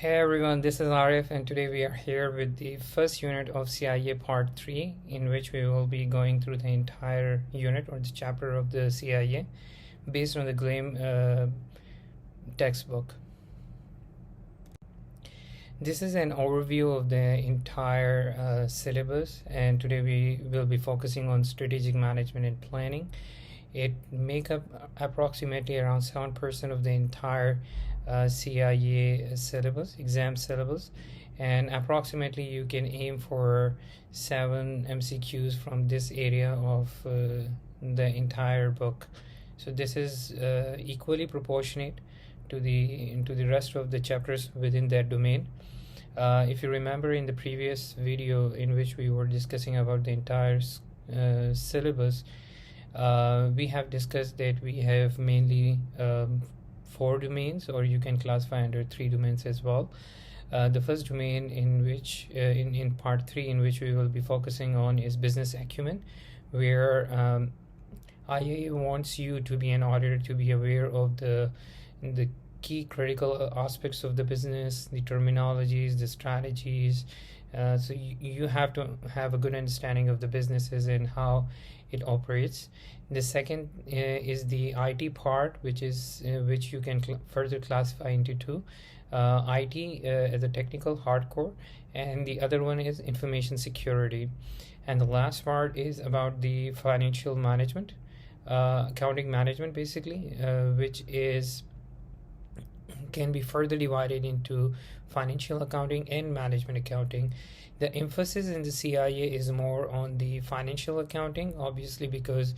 Hey everyone, this is Arif, and today we are here with the first unit of CIA Part 3, in which we will be going through the entire unit or the chapter of the CIA based on the GLAM textbook. This is an overview of the entire syllabus, and today we will be focusing on strategic management and planning. It make up approximately around 7% of the entire CIA syllabus, exam syllabus, and approximately you can aim for 7 MCQs from this area of the entire book. So this is equally proportionate to the rest of the chapters within that domain. If you remember in the previous video in which we were discussing about the entire syllabus, we have discussed that we have mainly 4 domains, or you can classify under 3 domains as well. The first domain in which in part 3 in which we will be focusing on is business acumen, where IA wants you to be an auditor to be aware of the key critical aspects of the business, the terminologies, the strategies. So you have to have a good understanding of the businesses and how it operates. The second is the IT part, which you can further classify into 2. IT as a technical hardcore, and the other one is information security. And the last part is about the financial management, accounting management basically, which can be further divided into financial accounting and management accounting. The emphasis in the CIA is more on the financial accounting, obviously, because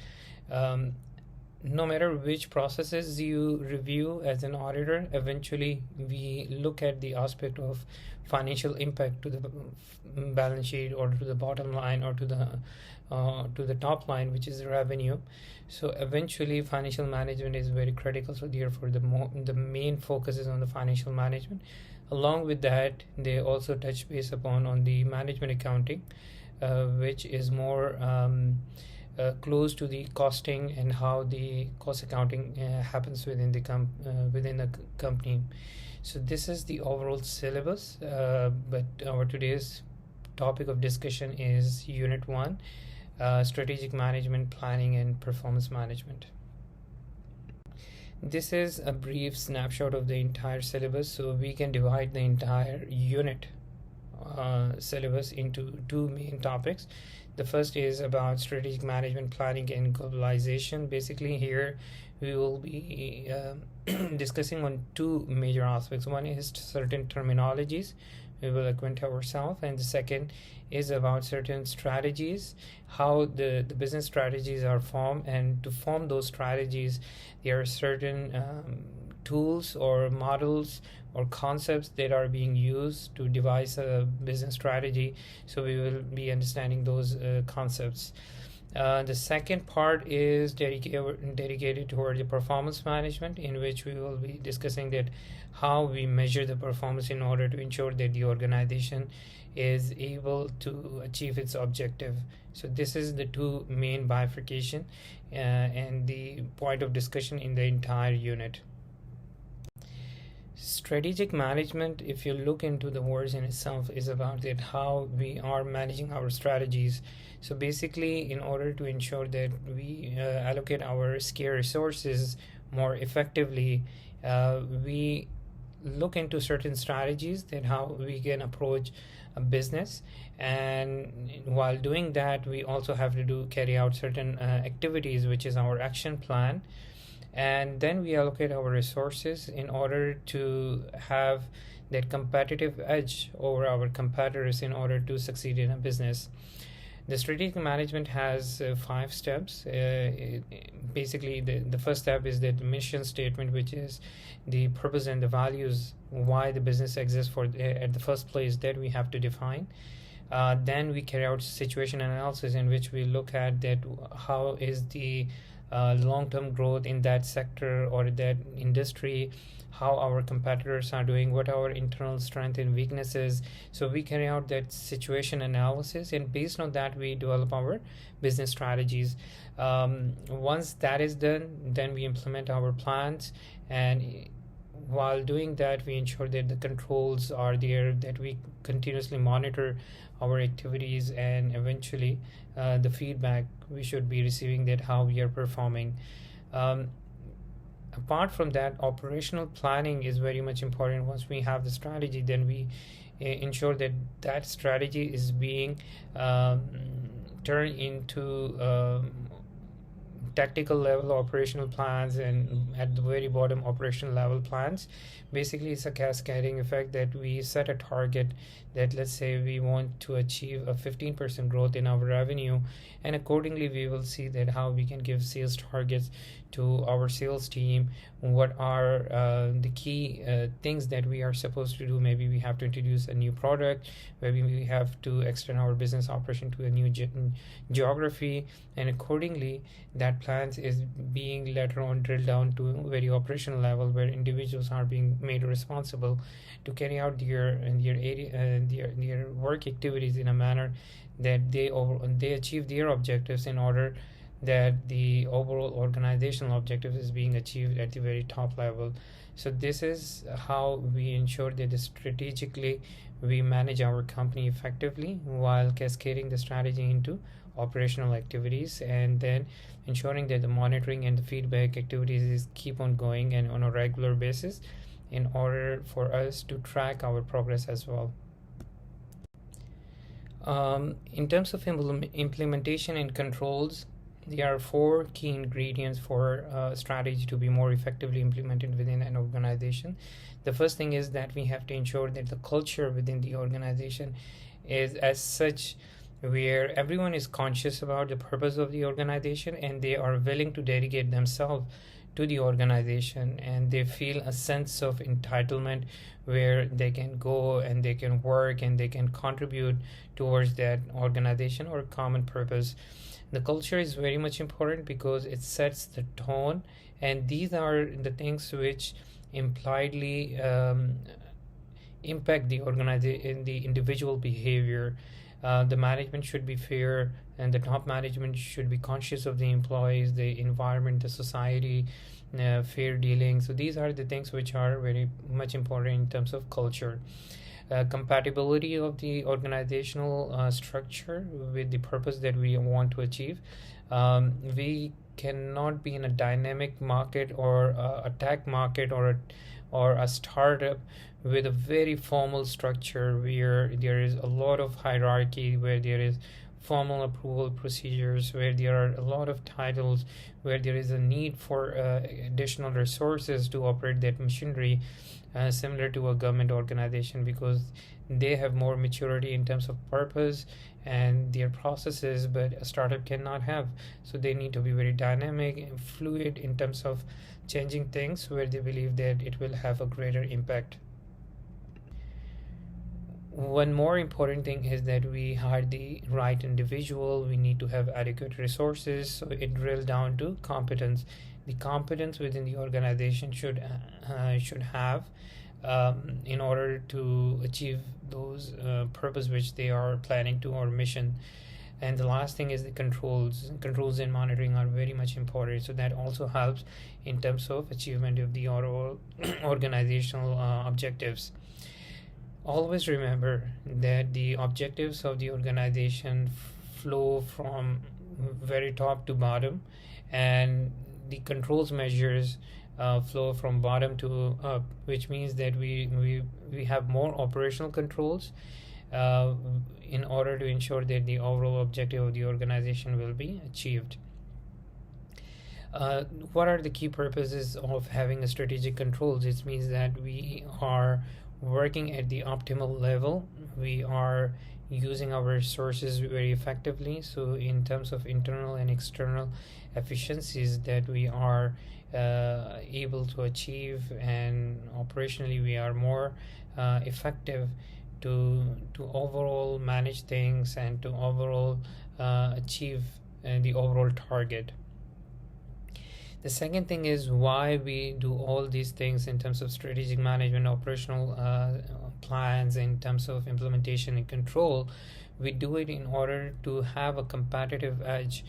no matter which processes you review as an auditor, eventually we look at the aspect of financial impact to the balance sheet, or to the bottom line, or to the top line, which is revenue. So eventually financial management is very critical, so therefore the main focus is on the financial management. Along with that, they also touch base upon on the management accounting, which is more close to the costing and how the cost accounting happens within the company. So this is the overall syllabus, but our today's topic of discussion is Unit 1, Strategic Management, Planning and Performance Management. This is a brief snapshot of the entire syllabus, so we can divide the entire unit syllabus into 2 main topics. The first is about strategic management, planning and globalization. Basically here we will be discussing on 2 major aspects. One is certain terminologies we will acquaint ourselves, and the second is about certain strategies, how the business strategies are formed, and to form those strategies there are certain tools or models or concepts that are being used to devise a business strategy. So we will be understanding those concepts. The second part is dedicated toward the performance management, in which we will be discussing that how we measure the performance in order to ensure that the organization is able to achieve its objective. So this is the 2 main bifurcation and the point of discussion in the entire unit. Strategic management, if you look into the words in itself, is about that how we are managing our strategies. So basically, in order to ensure that we allocate our scarce resources more effectively, we look into certain strategies that how we can approach a business, and while doing that we also have to carry out certain activities, which is our action plan, and then we allocate our resources in order to have that competitive edge over our competitors in order to succeed in a business. The strategic management has 5 steps. Basically, the first step is the mission statement, which is the purpose and the values, why the business exists at the first place, that we have to define. Then we carry out situation analysis, in which we look at that how is the long-term growth in that sector or that industry, how our competitors are doing, what our internal strength and weaknesses. So we carry out that situation analysis, and based on that we develop our business strategies. Once that is done, then we implement our plans, and while doing that, we ensure that the controls are there, that we continuously monitor our activities, and eventually the feedback we should be receiving, that how we are performing. um, Apart from that, operational planning is very much important. Once we have the strategy, then we ensure that that strategy is being um, turned into tactical level operational plans, and at the very bottom operational level plans. Basically, it's a cascading effect, that we set a target, that let's say we want to achieve a 15% growth in our revenue, and accordingly we will see that how we can give sales targets to our sales team. What are the key things that we are supposed to do? Maybe we have to introduce a new product, maybe we have to extend our business operation to a new geography, and accordingly that plans is being later on drilled down to a very operational level, where individuals are being made responsible to carry out their work activities in a manner that they achieve their objectives, in order that the overall organizational objective is being achieved at the very top level. So this is how we ensure that strategically we manage our company effectively, while cascading the strategy into operational activities, and then ensuring that the monitoring and the feedback activities is keep on going and on a regular basis, in order for us to track our progress as well. In terms of implementation and controls, there are four key ingredients for strategy to be more effectively implemented within an organization. The first thing is that we have to ensure that the culture within the organization is as such, where everyone is conscious about the purpose of the organization, and they are willing to dedicate themselves to the organization, and they feel a sense of entitlement, where they can go and they can work and they can contribute towards that organization or common purpose. The culture is very much important because it sets the tone, and these are the things which impliedly impact the the individual behavior. The management should be fair, and the top management should be conscious of the employees, the environment, the society, fair dealing. So these are the things which are very much important in terms of culture. Compatibility of the organizational structure with the purpose that we want to achieve. We cannot be in a dynamic market or a tech market or a startup with a very formal structure, where there is a lot of hierarchy, where there is formal approval procedures, where there are a lot of titles, where there is a need for additional resources to operate that machinery, similar to a government organization, because they have more maturity in terms of purpose and their processes, but a startup cannot have. So they need to be very dynamic and fluid in terms of changing things where they believe that it will have a greater impact. One more important thing is that we hire the right individual. We need to have adequate resources. So it drills down to competence. The competence within the organization should have in order to achieve those purpose which they are planning to, or mission. And the last thing is the controls and monitoring are very much important, so that also helps in terms of achievement of the overall organizational objectives. Always remember that the objectives of the organization flow from very top to bottom, and the controls measures flow from bottom to up, which means that we have more operational controls in order to ensure that the overall objective of the organization will be achieved. What are the key purposes of having a strategic controls? It means that we are working at the optimal level. We are using our resources very effectively. So in terms of internal and external efficiencies that we are able to achieve, and operationally we are more effective to overall manage things and to overall achieve the overall target. The second thing is why we do all these things in terms of strategic management, operational plans, in terms of implementation and control. We do it in order to have a competitive edge.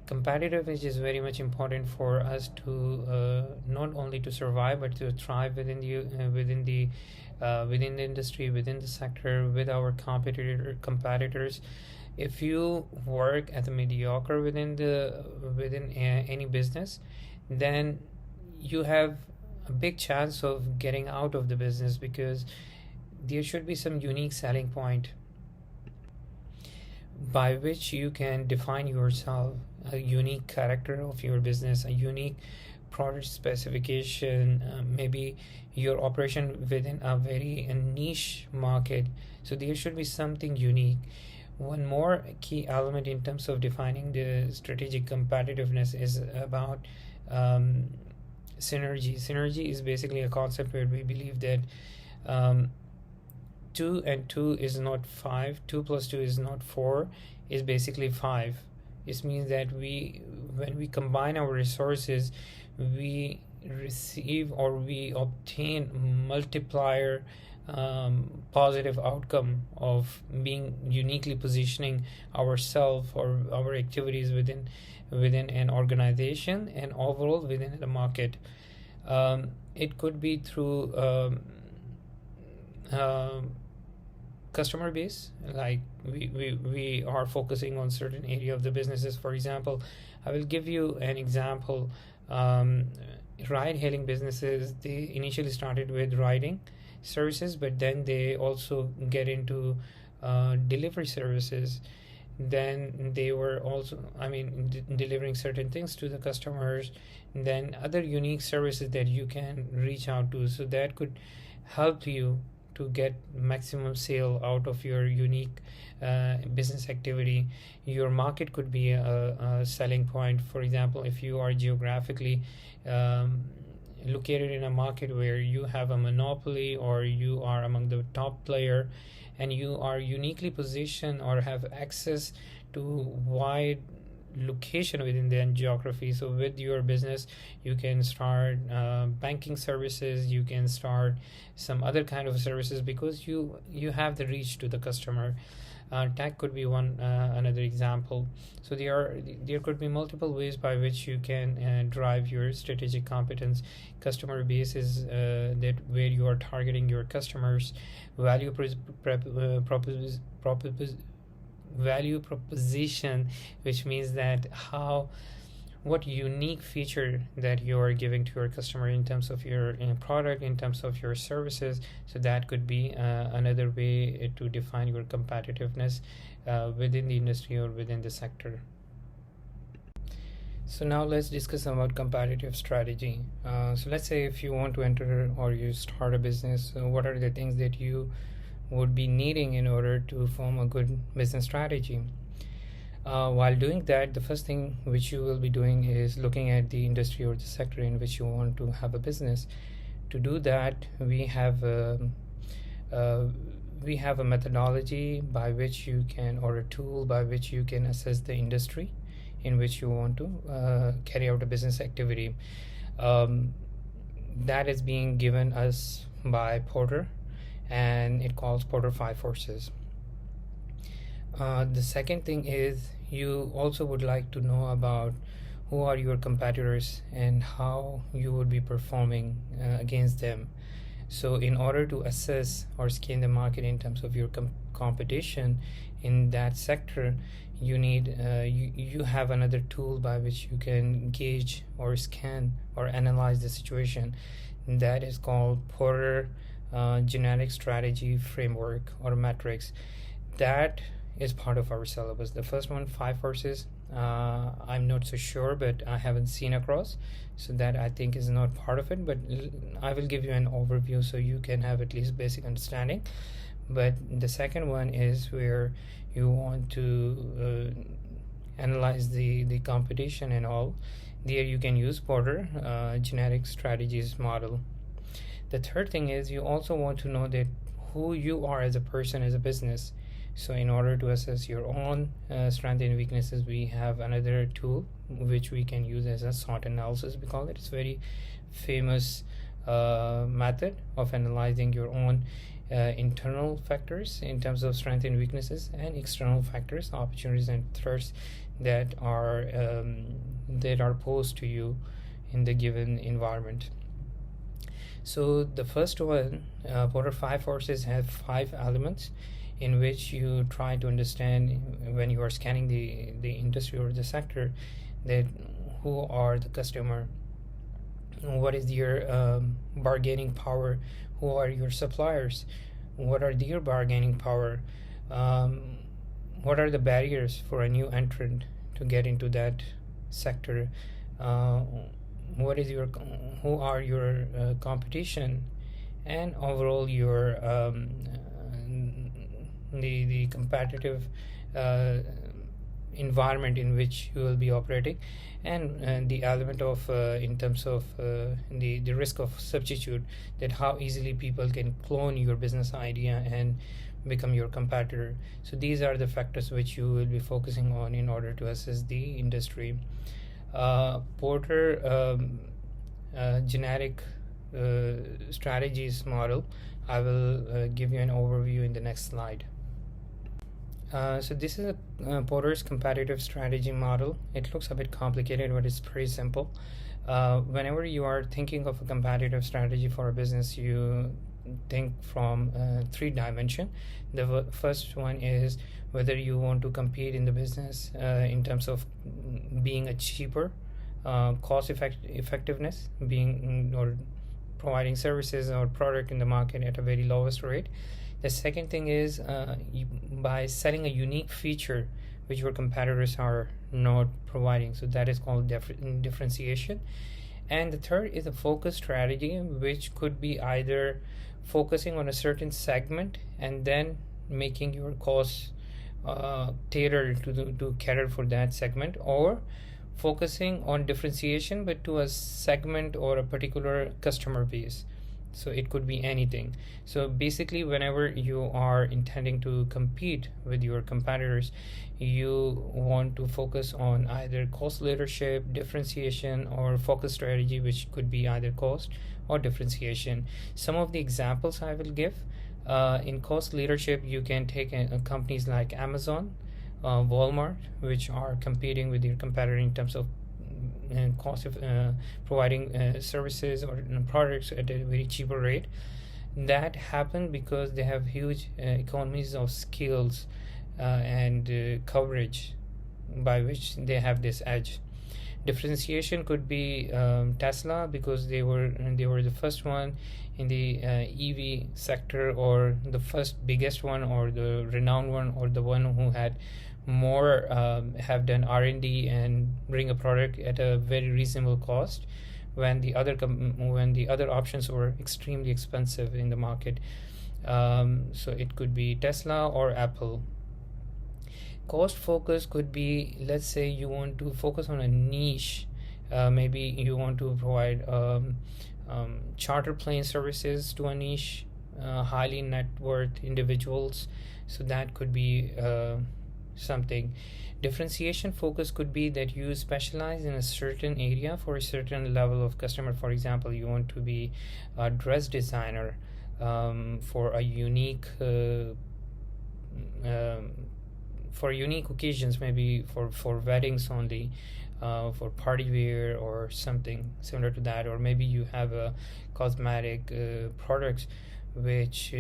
Competitiveness is very much important for us to not only to survive but to thrive within the industry, within the sector, with our competitors. If you work at the mediocre within any business, then you have a big chance of getting out of the business, because there should be some unique selling point by which you can define yourself, a unique character of your business, a unique product specification, maybe your operation within a very niche market. So there should be something unique. One more key element in terms of defining the strategic competitiveness is about synergy. Synergy is basically a concept where we believe that 2 and 2 is not 5, 2 plus 2 is not 4, is basically 5. This means that when we combine our resources, we receive or we obtain multiplier positive outcome of being uniquely positioning ourselves or our activities within an organization and overall within the market. It could be through customer base, like we are focusing on certain area of the businesses. For example, I will give you an example. Ride hailing businesses, they initially started with riding services, but then they also get into delivery services. Then they were also delivering certain things to the customers, then other unique services that you can reach out to, so that could help you to get maximum sale out of your unique business activity. Your market could be a selling point. For example, if you are geographically located in a market where you have a monopoly or you are among the top player and you are uniquely positioned or have access to wide location within the geography, so with your business you can start banking services, you can start some other kind of services because you have the reach to the customer. Tech could be another example. So there could be multiple ways by which you can drive your strategic competence. Customer base is that where you are targeting your customers. Value proposition, which means that what unique feature that you are giving to your customer in terms of your product, in terms of your services. So that could be another way to define your competitiveness within the industry or within the sector. So now let's discuss about competitive strategy. So let's say if you want to enter or you start a business, what are the things that you would be needing in order to form a good business strategy? While doing that, the first thing which you will be doing is looking at the industry or the sector in which you want to have a business. To do that, we have a methodology by which you can, or a tool by which you can assess the industry in which you want to carry out a business activity. That is being given us by Porter, and it calls Porter 5 Forces. The second thing is you also would like to know about who are your competitors and how you would be performing against them. So in order to assess or scan the market in terms of your competition in that sector, you need you have another tool by which you can gauge or scan or analyze the situation. That is called Porter Generic Strategy Framework or Metrics. That is part of our syllabus. The first one, 5 Forces, I'm not so sure, but I haven't seen across, so that I think is not part of it, but I will give you an overview so you can have at least basic understanding. But the second one is where you want to analyze the competition and all. There you can use Porter Generic Strategies model. The third thing is you also want to know that who you are as a person, as a business. So in order to assess your own strengths and weaknesses, we have another tool which we can use as a SWOT analysis. We call it. It's very famous method of analyzing your own internal factors in terms of strengths and weaknesses, and external factors, opportunities and threats that are posed to you in the given environment. So the first one, Porter 5 forces, have 5 elements in which you try to understand when you are scanning the industry or the sector, that who are the customer, what is your bargaining power, who are your suppliers, what are their bargaining power, what are the barriers for a new entrant to get into that sector, who are your competition, and overall your the competitive environment in which you will be operating, and the element of in terms of the risk of substitute, that how easily people can clone your business idea and become your competitor. So these are the factors which you will be focusing on in order to assess the industry. Porter generic strategies model, I will give you an overview in the next slide. So this is a Porter's competitive strategy model. It looks a bit complicated, but it's pretty simple. Whenever you are thinking of a competitive strategy for a business, you think from 3 dimensions. The first one is whether you want to compete in the business in terms of being a cheaper, cost effectiveness, being or providing services or product in the market at a very lowest rate. The second thing is by selling a unique feature which your competitors are not providing. So that is called differentiation. And the third is a focus strategy, which could be either focusing on a certain segment and then making your costs tailored to cater for that segment, or focusing on differentiation but to a segment or a particular customer base. So it could be anything. So basically, whenever you are intending to compete with your competitors, you want to focus on either cost leadership, differentiation, or focus strategy, which could be either cost or differentiation. Some of the examples I will give. In cost leadership, you can take companies like Amazon, Walmart, which are competing with your competitor in terms of cost of providing services or products at a very cheaper rate. That happened because they have huge economies of scales and coverage, by which they have this edge. Differentiation could be Tesla, because they were the first one in the EV sector, or the first biggest one, or the renowned one, or the one who had more have done R&D and bring a product at a very reasonable cost, when the other options were extremely expensive in the market. So it could be Tesla or Apple. Cost focus could be, let's say you want to focus on a niche. Maybe you want to provide charter plane services to a niche, highly net worth individuals. So that could be something. Differentiation focus could be that you specialize in a certain area for a certain level of customer. For example, you want to be a dress designer for a unique for unique occasions, maybe for weddings only, for party wear or something similar to that. Or maybe you have a cosmetic products which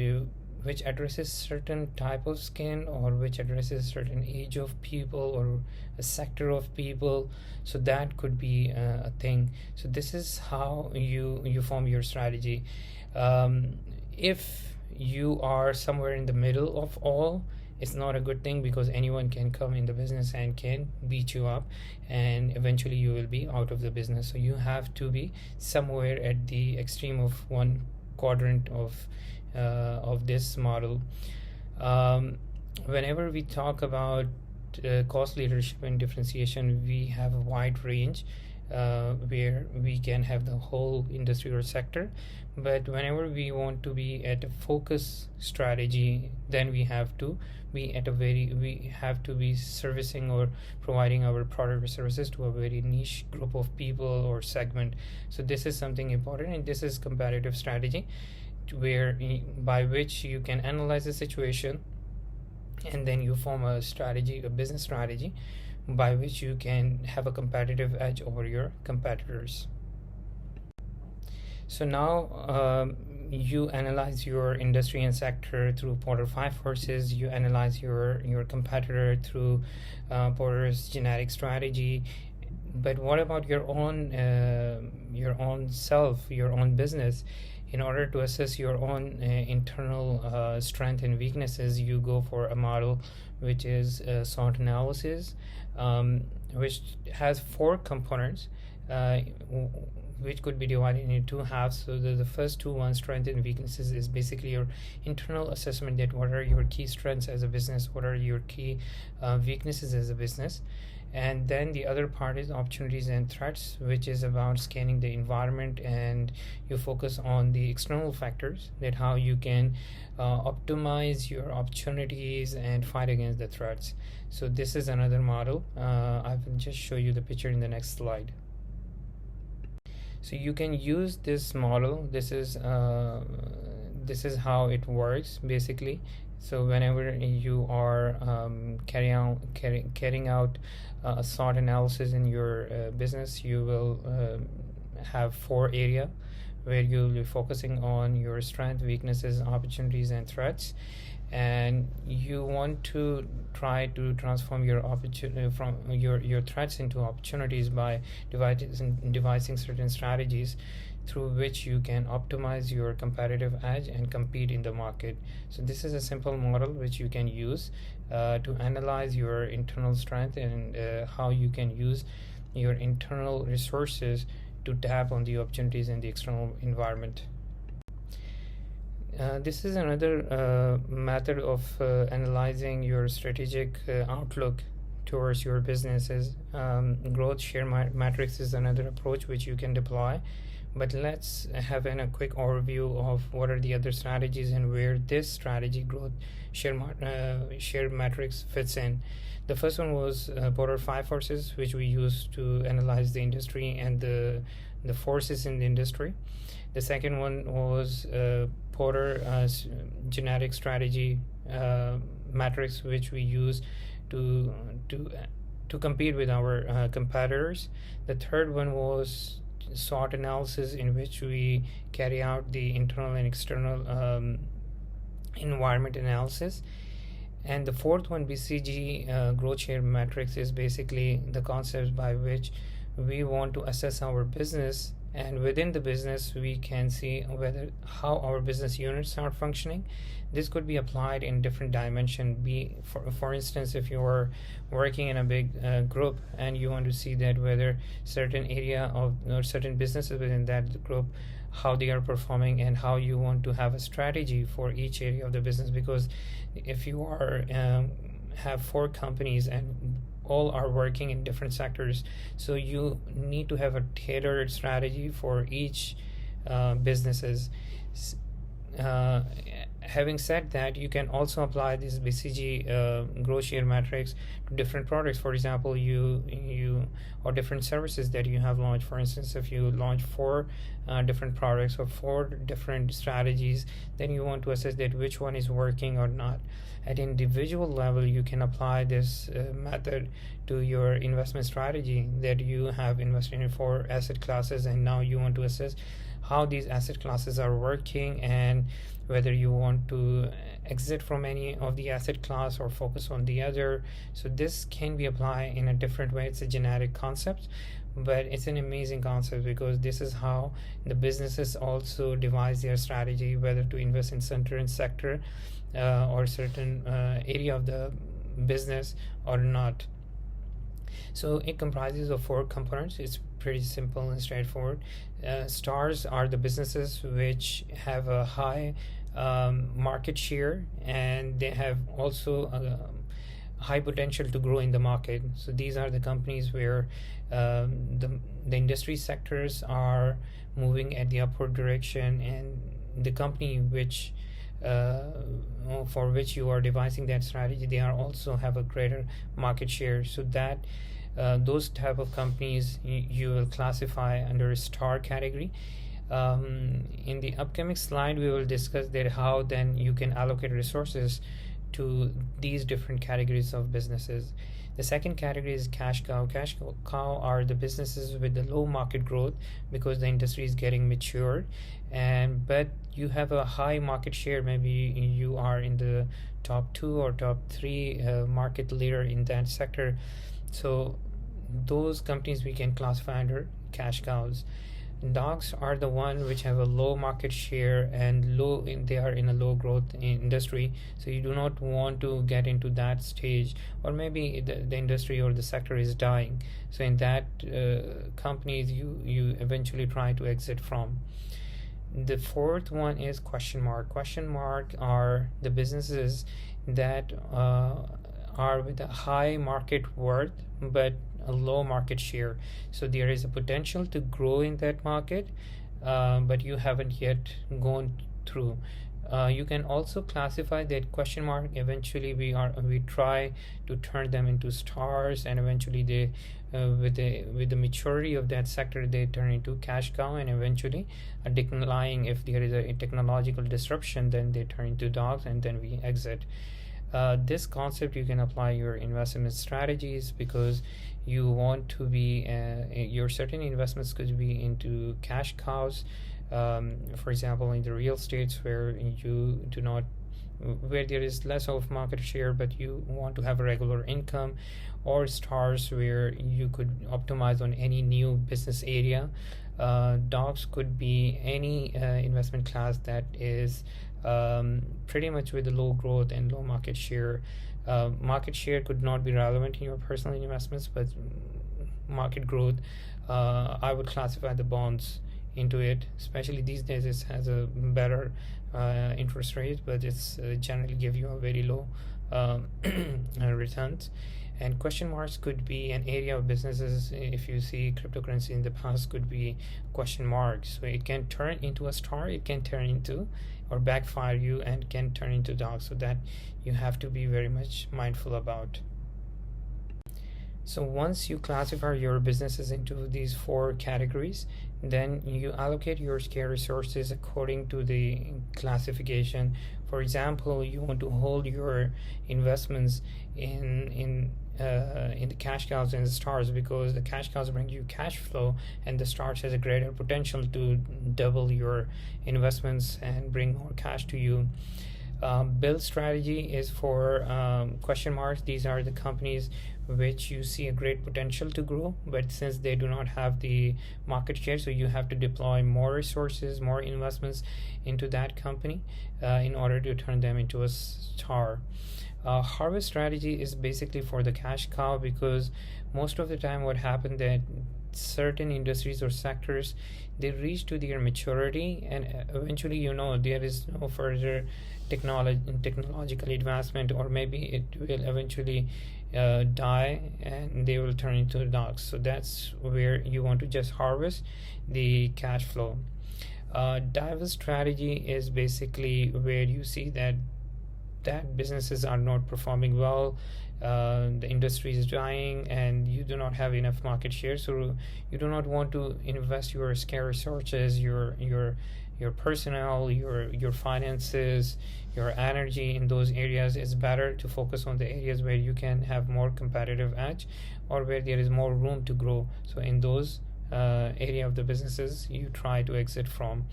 addresses certain type of skin, or which addresses certain age of people or a sector of people. So that could be a thing. So this is how you form your strategy. If you are somewhere in the middle of all, it's not a good thing, because anyone can come in the business and can beat you up, and eventually you will be out of the business. So you have to be somewhere at the extreme of one quadrant of this model. Whenever we talk about cost leadership and differentiation, we have a wide range where we can have the whole industry or sector. But whenever we want to be at a focus strategy, then we have to be servicing or providing our product or services to a very niche group of people or segment. So this is something important, and this is competitive strategy. by which you can analyze the situation, and then you form a business strategy by which you can have a competitive edge over your competitors. So now you analyze your industry and sector through Porter 5 forces. You analyze your competitor through Porter's genetic strategy. But what about your own self, your own business? In order to assess your own internal strength and weaknesses, you go for a model which is SWOT analysis, which has 4 components, which could be divided into 2 halves. So the first 2, one, strength and weaknesses, is basically your internal assessment, that what are your key strengths as a business, what are your key weaknesses as a business. And then the other part is opportunities and threats, which is about scanning the environment, and you focus on the external factors, that how you can optimize your opportunities and fight against the threats. So this is another model. I will just show you the picture in the next slide. So you can use this model. This is how it works basically. So whenever you are carrying out a SWOT analysis in your business, you will have 4 areas where you'll be focusing on your strengths, weaknesses, opportunities, and threats. And you want to try to transform your from your threats into opportunities by devising certain strategies through which you can optimize your competitive edge and compete in the market. So this is a simple model which you can use to analyze your internal strength and how you can use your internal resources to tap on the opportunities in the external environment. This is another method of analyzing your strategic outlook towards your businesses. Growth share matrix is another approach which you can deploy. But let's have a quick overview of what are the other strategies and where this strategy growth share matrix fits in. The first one was Porter 5 forces, which we use to analyze the industry and the forces in the industry. The second one was Porter genetic strategy matrix, which we use to compete with our competitors. The third one was SWOT analysis, in which we carry out the internal and external environment analysis. And the fourth one, BCG growth share matrix, is basically the concepts by which we want to assess our business, and within the business we can see how our business units are functioning. This could be applied in different dimensions. For instance, if you are working in a big group and you want to see that whether certain area or certain businesses within that group, how they are performing, and how you want to have a strategy for each area of the business. Because if you are have 4 companies and all are working in different sectors, so you need to have a tailored strategy for each businesses. Having said that, you can also apply this BCG growth share matrix to different products. For example, you or different services that you have launched. For instance, if you launch 4 different products or 4 different strategies, then you want to assess that which one is working or not. At individual level, you can apply this method to your investment strategy, that you have invested in 4 asset classes, and now you want to assess how these asset classes are working and whether you want to exit from any of the asset class or focus on the other. So this can be applied in a different way. It's a generic concept, but it's an amazing concept because this is how the businesses also devise their strategy, whether to invest in certain sector or certain area of the business or not. So it comprises of 4 components. It's pretty simple and straightforward. Stars are the businesses which have a high market share, and they have also a high potential to grow in the market. So these are the companies where the industry sectors are moving at the upward direction, and the company which for which you are devising that strategy, they are also have a greater market share. So that those type of companies you will classify under a star category. In the upcoming slide, we will discuss that how then you can allocate resources to these different categories of businesses. The second category is cash cow. Cash cow are the businesses with the low market growth because the industry is getting mature, and but you have a high market share. Maybe you are in the top 2 or top 3 market leader in that sector. So those companies we can classify under cash cows. Dogs are the one which have a low market share and they are in a low growth industry, so you do not want to get into that stage, or maybe the industry or the sector is dying, so in that companies you eventually try to exit from. The fourth one is question mark. Question mark are the businesses that are with a high market worth but a low market share. So there is a potential to grow in that market, but you haven't yet gone through. You can also classify that question mark. Eventually, we try to turn them into stars, and eventually they, with the maturity of that sector, they turn into cash cow, and eventually, declining if there is a technological disruption, then they turn into dogs, and then we exit. This concept you can apply your investment strategies, because you want to be your certain investments could be into cash cows, for example in the real estates where you do not, where there is less of market share but you want to have a regular income, or stars where you could optimize on any new business area. Dogs could be any investment class that is pretty much with the low growth and low market share. Market share could not be relevant in your personal investments, but market growth, I would classify the bonds into it. Especially these days, it has a better interest rate, but it's generally give you a very low returns. And question marks could be an area of businesses. If you see cryptocurrency in the past, could be question marks. So it can turn into a star, it can turn into or backfire you and can turn into dog. So that you have to be very much mindful about. So once you classify your businesses into these 4 categories, then you allocate your scarce resources according to the classification. For example, you want to hold your investments in the cash cows and the stars, because the cash cows bring you cash flow and the stars has a greater potential to double your investments and bring more cash to you. Build strategy is for question marks. These are the companies which you see a great potential to grow, but since they do not have the market share, so you have to deploy more resources, more investments into that company in order to turn them into a star. Harvest strategy is basically for the cash cow, because most of the time what happened that certain industries or sectors, they reach to their maturity and eventually there is no further technological advancement, or maybe it will eventually die and they will turn into dogs. So that's where you want to just harvest the cash flow. Divest strategy is basically where you see that businesses are not performing well, the industry is dying and you do not have enough market share, so you do not want to invest your scarce resources, your personnel, your finances, your energy in those areas. It's better to focus on the areas where you can have more competitive edge or where there is more room to grow. So in those area of the businesses you try to exit from.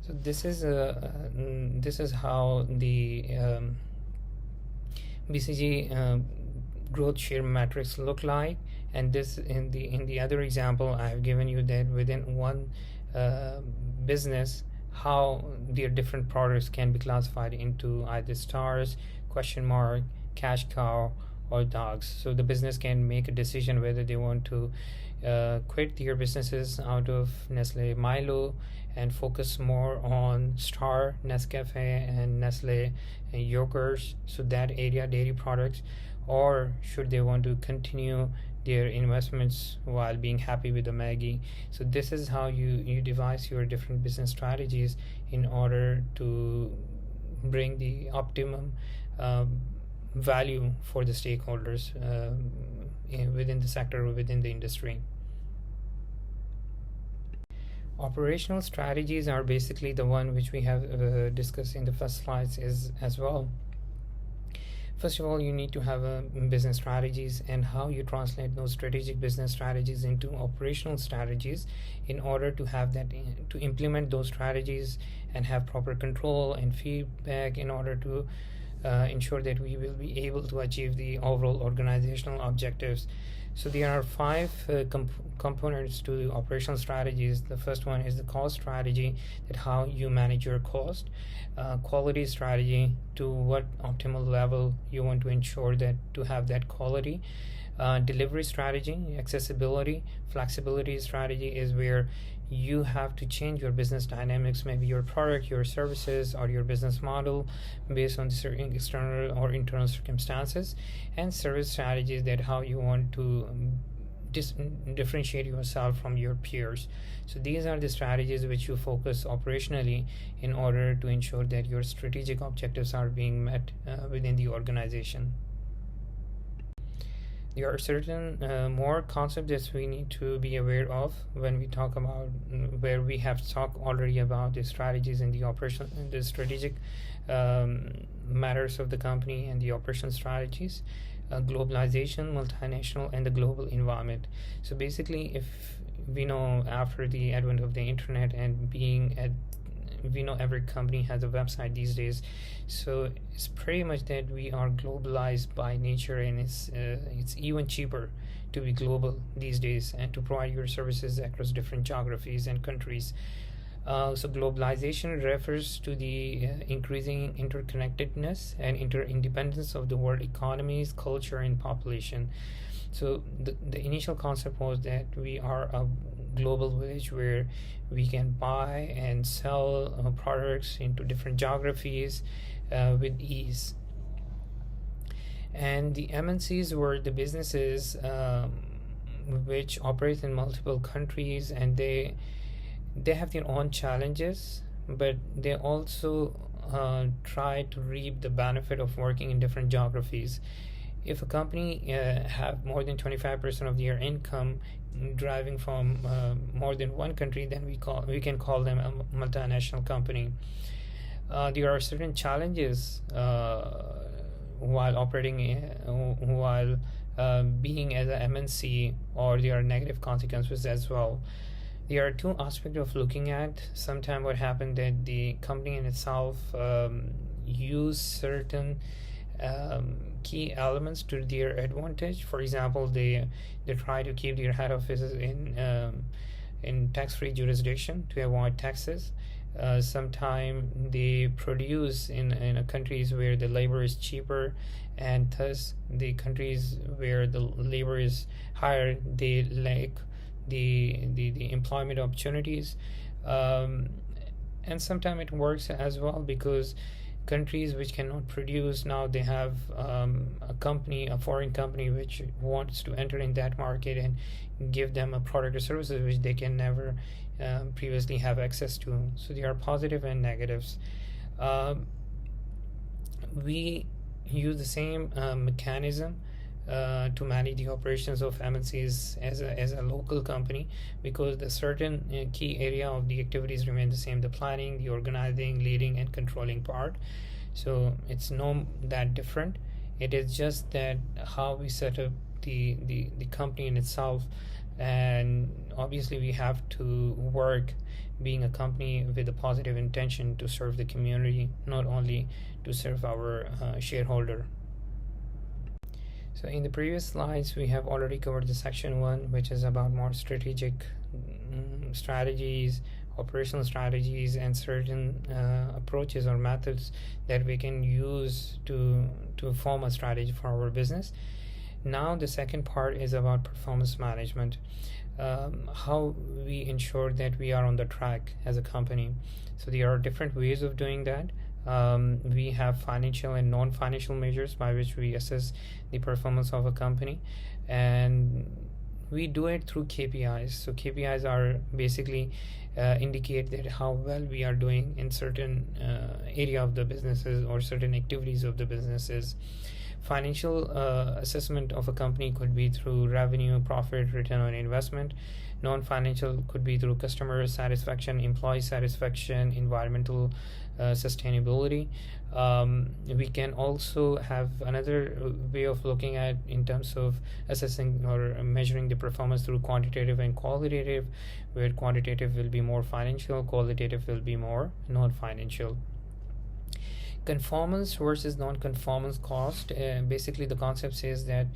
So this is how the BCG growth share metrics look like. And this in the other example I have given you that within one business, how their different products can be classified into either stars, question mark, cash cow, or dogs. So the business can make a decision whether they want to quit their businesses out of Nestle Milo and focus more on Star, Nescafe, and Nestle and yogurts, so that area dairy products, or should they want to continue their investments while being happy with the Maggie. So this is how you devise your different business strategies in order to bring the optimum value for the stakeholders within the sector or within the industry. Operational strategies are basically the one which we have discussed in the first slides as well. First of all, you need to have business strategies, and how you translate those strategic business strategies into operational strategies in order to have that to implement those strategies and have proper control and feedback in order to ensure that we will be able to achieve the overall organizational objectives. So there are five components to the operational strategies. The first one is the cost strategy, that how you manage your cost. Quality strategy, to what optimal level you want to ensure that to have that quality. Delivery strategy, accessibility, flexibility strategy is where you have to change your business dynamics, maybe your product, your services, or your business model based on certain external or internal circumstances. And service strategies, that how you want to differentiate yourself from your peers. So these are the strategies which you focus operationally in order to ensure that your strategic objectives are being met within the organization. There are certain more concepts that we need to be aware of when we talk about where we have talked already about the strategies in the operation, the strategic matters of the company and the operation strategies. Globalization, multinational, and the global environment. So basically, if we know after the advent of the internet and we know every company has a website these days, so it's pretty much that we are globalized by nature, and it's even cheaper to be global these days and to provide your services across different geographies and countries. So globalization refers to the increasing interconnectedness and interdependence of the world economies, culture, and population. So the initial concept was that we are a global village where we can buy and sell products into different geographies with ease. And the MNCs were the businesses which operate in multiple countries, and they have their own challenges, but they also try to reap the benefit of working in different geographies. If a company have more than 25% of their income driving from more than one country, then we can call them a multinational company. There are certain challenges while operating while being as a MNC, or there are negative consequences as well. There are two aspects of looking at. Sometimes what happened that the company in itself use certain key elements to their advantage. For example, they try to keep their head offices in tax-free jurisdiction to avoid taxes. Sometimes they produce in countries where the labor is cheaper, and thus the countries where the labor is higher, they lack the employment opportunities, and sometimes it works as well, because countries which cannot produce, now they have a foreign company which wants to enter in that market and give them a product or services which they can never previously have access to. So there are positive and negatives. We use the same mechanism to manage the operations of MNCs as a local company, because the certain key area of the activities remain the same: the planning, the organizing, leading, and controlling part. So it's not that different. It is just that how we set up the company in itself, and obviously we have to work being a company with a positive intention to serve the community, not only to serve our shareholder. So in the previous slides, we have already covered the section 1, which is about more strategic strategies, operational strategies, and certain approaches or methods that we can use to form a strategy for our business. Now the second part is about performance management, how we ensure that we are on the track as a company. So there are different ways of doing that. We have financial and non-financial measures by which we assess the performance of a company, and we do it through KPIs. So KPIs are basically indicate that how well we are doing in certain area of the businesses or certain activities of the businesses. Financial assessment of a company could be through revenue, profit, return on investment. Non-financial could be through customer satisfaction, employee satisfaction, environmental sustainability. We can also have another way of looking at in terms of assessing or measuring the performance through quantitative and qualitative, where quantitative will be more financial, qualitative will be more non-financial. Conformance versus non-conformance cost. Basically, the concept says that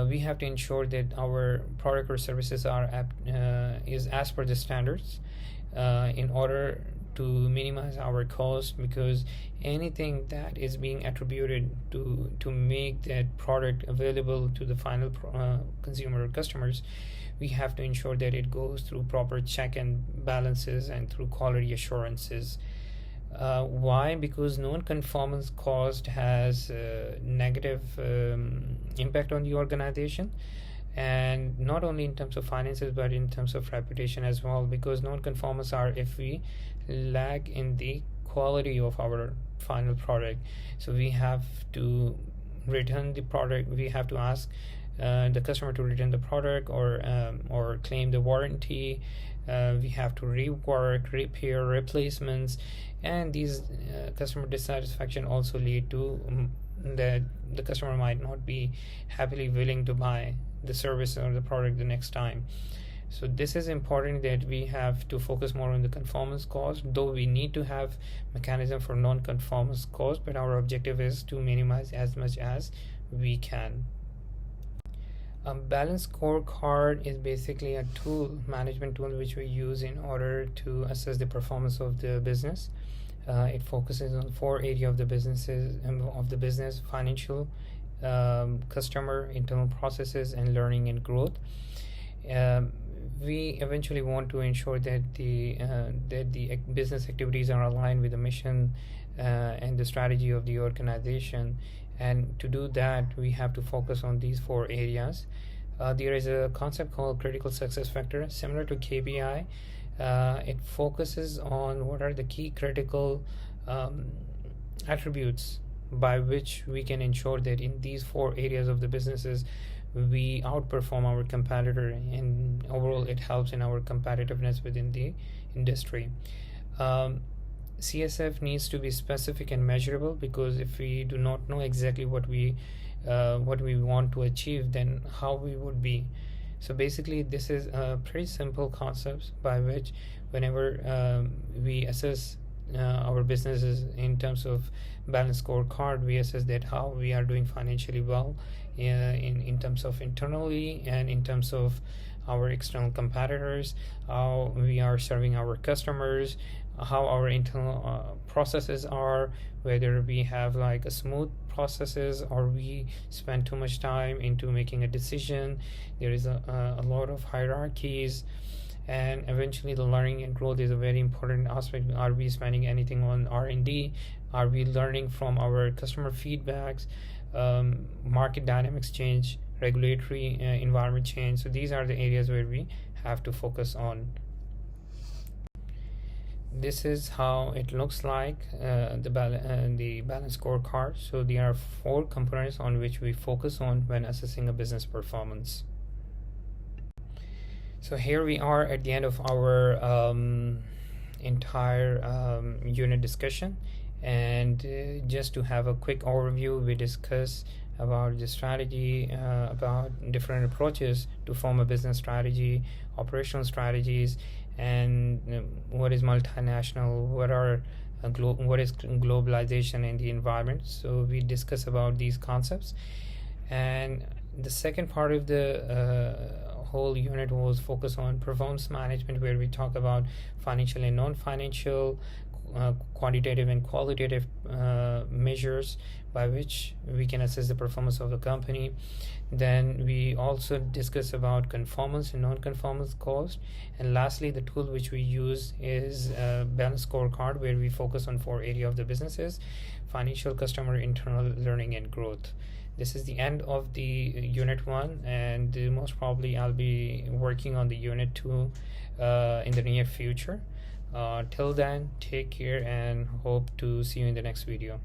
we have to ensure that our product or services are is as per the standards in order to minimize our cost, because anything that is being attributed to make that product available to the final consumer or customers, we have to ensure that it goes through proper check and balances and through quality assurances. Why? Because non-conformance cost has negative impact on the organization, and not only in terms of finances but in terms of reputation as well, because non-conformance are if we lag in the quality of our final product. So we have to return the product, we have to ask the customer to return the product or claim the warranty. We have to rework, repair, replacements, and these customer dissatisfaction also lead to that the customer might not be happily willing to buy the service or the product the next time. So this is important that we have to focus more on the conformance cost, though we need to have mechanism for non-conformance cost, but our objective is to minimize as much as we can. Balance scorecard is basically a management tool which we use in order to assess the performance of the business. It focuses on 4 areas of the business: financial, customer, internal processes, and learning and growth. We eventually want to ensure that the business activities are aligned with the mission and the strategy of the organization. And to do that, we have to focus on these 4 areas. There is a concept called critical success factor, similar to KPI. It focuses on what are the key critical attributes by which we can ensure that in these 4 areas of the businesses we outperform our competitor, and overall it helps in our competitiveness within the industry. CSF needs to be specific and measurable, because if we do not know exactly what we want to achieve, then how we would be. So basically this is a pretty simple concepts by which whenever we assess our businesses in terms of balance scorecard, we assess that how we are doing financially well in terms of internally and in terms of our external competitors, how we are serving our customers, how our internal processes are, whether we have like a smooth processes or we spend too much time into making a decision. There is a lot of hierarchies, and eventually the learning and growth is a very important aspect. Are we spending anything on R&D? Are we learning from our customer feedbacks? Market dynamics change, regulatory environment change. So these are the areas where we have to focus on. This is how it looks like, the balance scorecard. So there are 4 components on which we focus on when assessing a business performance. So here we are at the end of our entire unit discussion, and just to have a quick overview, we discuss about the strategy, about different approaches to form a business strategy, operational strategies, and what is multinational, what is globalization in the environment. So we discuss about these concepts, and the second part of the whole unit was focused on performance management, where we talk about financial and non-financial, quantitative and qualitative measures by which we can assess the performance of the company. Then we also discuss about conformance and non-conformance cost, and lastly the tool which we use is balance scorecard, where we focus on 4 areas of the businesses: financial, customer, internal, learning and growth. This is the end of the unit 1, and most probably I'll be working on the unit 2 in the near future. Till then, take care and hope to see you in the next video.